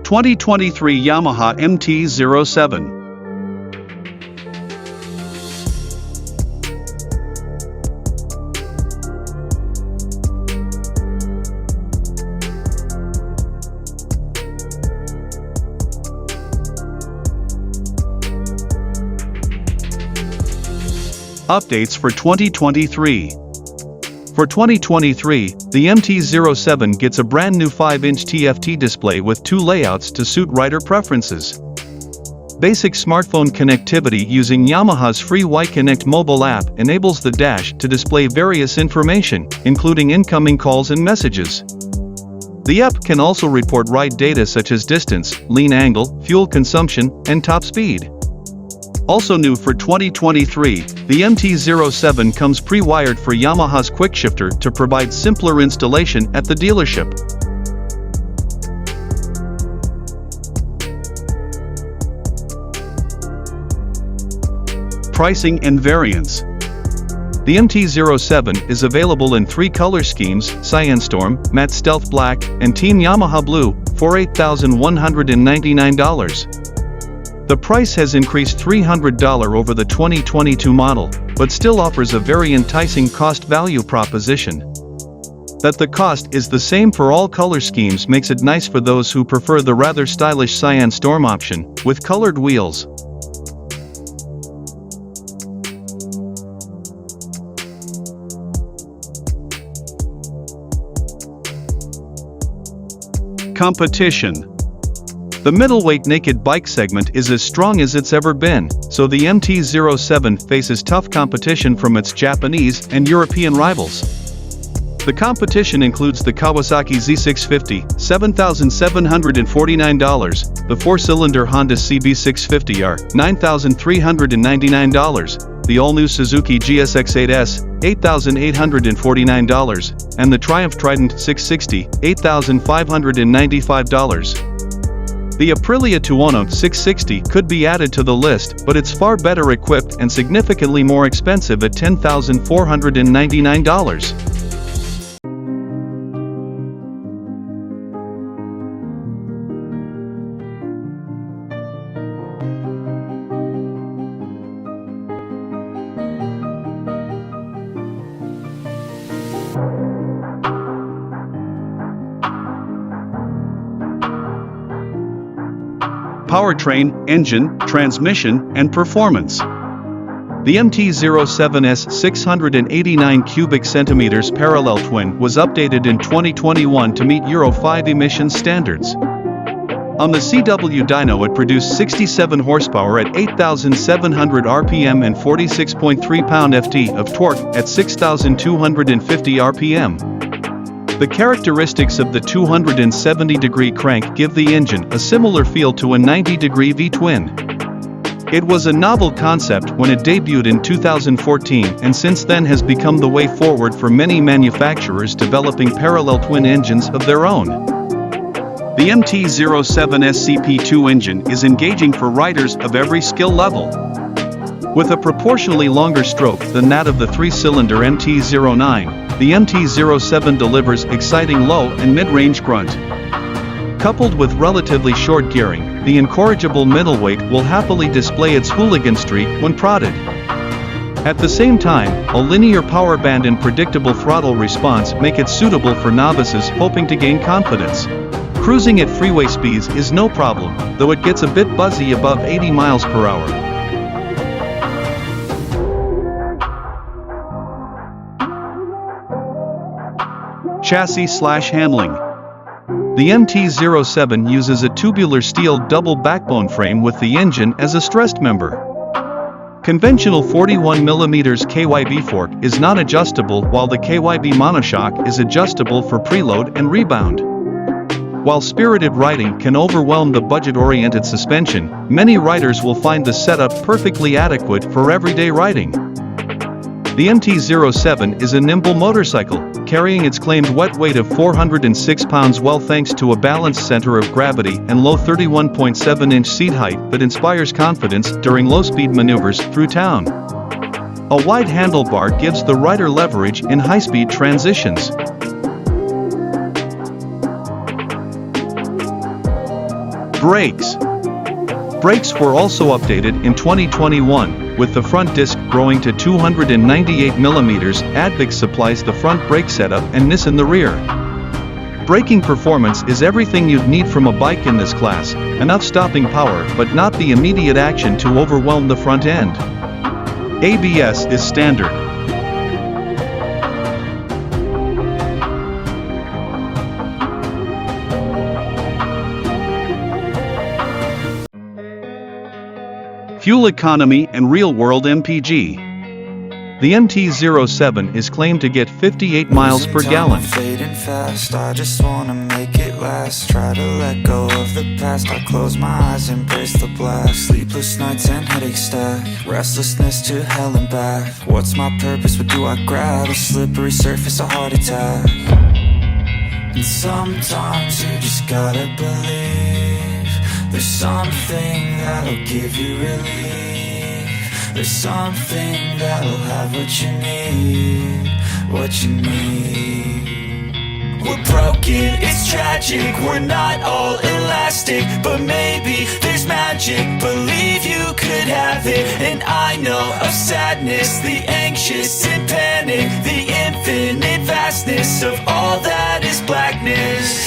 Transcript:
2023 Yamaha MT-07. Updates for 2023. For 2023, the MT-07 gets a brand new 5-inch TFT display with 2 layouts to suit rider preferences. Basic smartphone connectivity using Yamaha's free Y-Connect mobile app enables the dash to display various information, including incoming calls and messages. The app can also report ride data such as distance, lean angle, fuel consumption, and top speed. Also new for 2023, the MT-07 comes pre-wired for Yamaha's quickshifter to provide simpler installation at the dealership. Pricing and variants. The MT-07 is available in 3 color schemes: Cyan Storm, Matte Stealth Black, and Team Yamaha Blue, for $8,199. The price has increased $300 over the 2022 model, but still offers a very enticing cost-value proposition. That the cost is the same for all color schemes makes it nice for those who prefer the rather stylish Cyan Storm option, with colored wheels. Competition. The middleweight naked bike segment is as strong as it's ever been, so the MT-07 faces tough competition from its Japanese and European rivals. The competition includes the Kawasaki Z650, $7,749, the 4-cylinder Honda CB650R, $9,399, the all-new Suzuki GSX-8S, $8,849, and the Triumph Trident 660, $8,595. The Aprilia Tuono 660 could be added to the list, but it's far better equipped and significantly more expensive at $10,499. Powertrain, engine, transmission, and performance. The MT-07's 689 cubic centimeters parallel twin was updated in 2021 to meet Euro 5 emissions standards. On the CW dyno it produced 67 horsepower at 8,700 RPM and 46.3 pound-ft of torque at 6,250 RPM. The characteristics of the 270-degree crank give the engine a similar feel to a 90-degree V-twin. It was a novel concept when it debuted in 2014 and since then has become the way forward for many manufacturers developing parallel twin engines of their own. The MT-07's CP2 engine is engaging for riders of every skill level. With a proportionally longer stroke than that of the 3-cylinder MT-09, the MT-07 delivers exciting low and mid-range grunt. Coupled with relatively short gearing, the incorrigible middleweight will happily display its hooligan streak when prodded. At the same time, a linear power band and predictable throttle response make it suitable for novices hoping to gain confidence. Cruising at freeway speeds is no problem, though it gets a bit buzzy above 80 miles per hour. Chassis/handling. The MT-07 uses a tubular steel double backbone frame with the engine as a stressed member. Conventional 41mm KYB fork is not adjustable, while the KYB monoshock is adjustable for preload and rebound. While spirited riding can overwhelm the budget-oriented suspension, many riders will find the setup perfectly adequate for everyday riding. The MT-07 is a nimble motorcycle, carrying its claimed wet weight of 406 pounds well thanks to a balanced center of gravity and low 31.7-inch seat height that inspires confidence during low-speed maneuvers through town. A wide handlebar gives the rider leverage in high-speed transitions. Brakes. Brakes were also updated in 2021, with the front disc growing to 298mm. Advix supplies the front brake setup and Nissan the rear. Braking performance is everything you'd need from a bike in this class, enough stopping power but not the immediate action to overwhelm the front end. ABS is standard. Fuel economy and real-world MPG. The MT-07 is claimed to get 58 miles per gallon. Fading fast, I just wanna make it last. Try to let go of the past. I close my eyes, embrace the blast. Sleepless nights and headaches stack. Restlessness to hell and back. What's my purpose? What do I grab? A slippery surface, a heart attack. And sometimes you just gotta believe there's something that'll give you relief. There's something that'll have what you need, what you need. We're broken, it's tragic, we're not all elastic, but maybe there's magic, believe you could have it. And I know of sadness, the anxious and panic, the infinite vastness of all that is blackness.